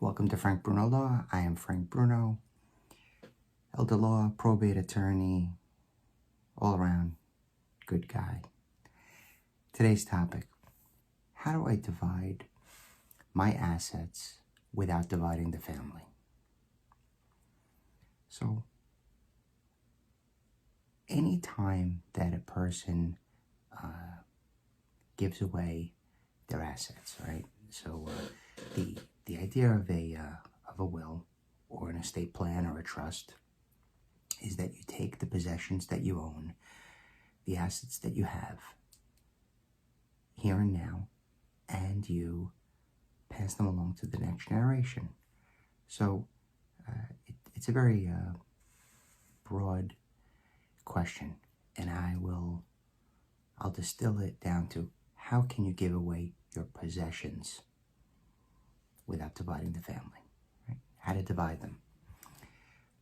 Welcome to Frank Bruno Law. I am Frank Bruno, elder law, probate attorney, all around good guy. Today's topic: how do I divide my assets without dividing the family? So, anytime that a person gives away their assets, right? So, the idea of a will or an estate plan or a trust is that you take the possessions that you own, the assets that you have here and now, and you pass them along to the next generation. So it's a very broad question, and I'll distill it down to: how can you give away your possessions without dividing the family? Right? How to divide them?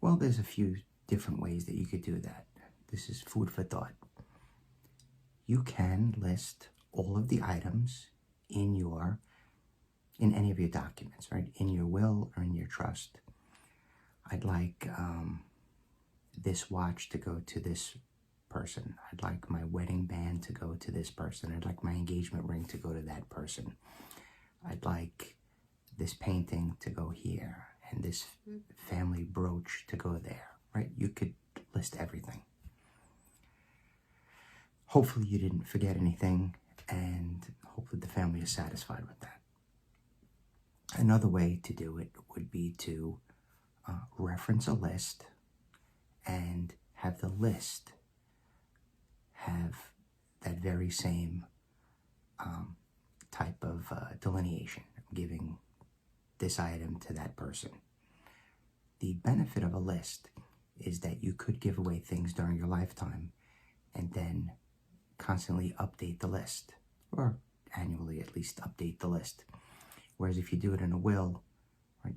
Well, there's a few different ways that you could do that. This is food for thought. You can list all of the items in any of your documents, right? In your will or in your trust. I'd like this watch to go to this person. I'd like my wedding band to go to this person. I'd like my engagement ring to go to that person. I'd like this painting to go here and this family brooch to go there, right? You could list everything. Hopefully you didn't forget anything, and hopefully the family is satisfied with that. Another way to do it would be to reference a list and have the list have that very same type of delineation, giving this item to that person. The benefit of a list is that you could give away things during your lifetime and then constantly update the list, or annually at least update the list. Whereas if you do it in a will, right,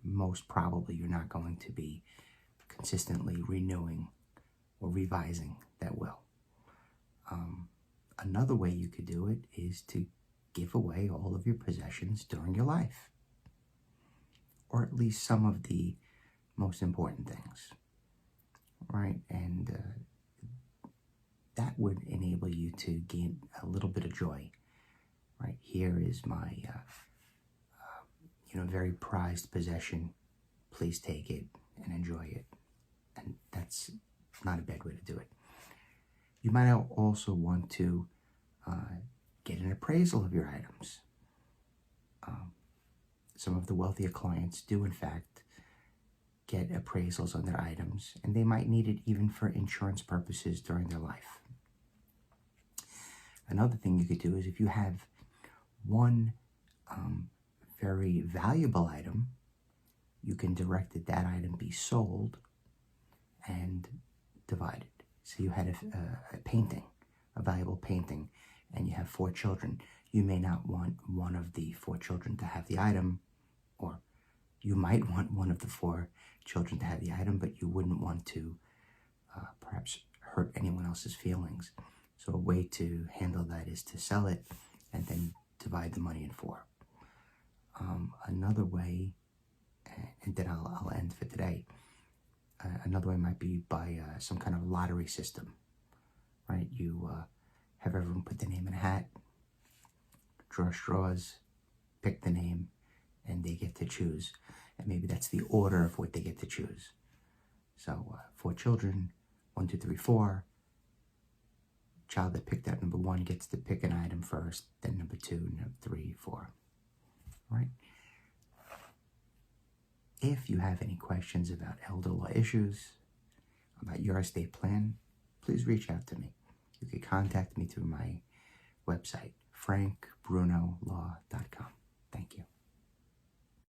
most probably you're not going to be consistently renewing or revising that will. Another way you could do it is to give away all of your possessions during your life, or at least some of the most important things, right? And that would enable you to gain a little bit of joy, right? Here is my very prized possession. Please take it and enjoy it. And that's not a bad way to do it. You might also want to get an appraisal of your items. Some of the wealthier clients do, in fact, get appraisals on their items, and they might need it even for insurance purposes during their life. Another thing you could do is, if you have one very valuable item, you can direct that item be sold and divided. So you had a painting, a valuable painting, and you have 4 children. You may not want one of the 4 children to have the item, or you might want one of the 4 children to have the item, but you wouldn't want to perhaps hurt anyone else's feelings. So a way to handle that is to sell it and then divide the money in 4. Another way, and then I'll end for today, another way might be by some kind of lottery system, right? You have everyone put their name in a hat, draw straws, pick the name, and they get to choose. And maybe that's the order of what they get to choose. So 4 children, 1, 2, 3, 4. Child that picked out number 1 gets to pick an item first, then number 2, number 3, 4. Right? If you have any questions about elder law issues, about your estate plan, please reach out to me. You can contact me through my website, frankbrunolaw.com. Thank you.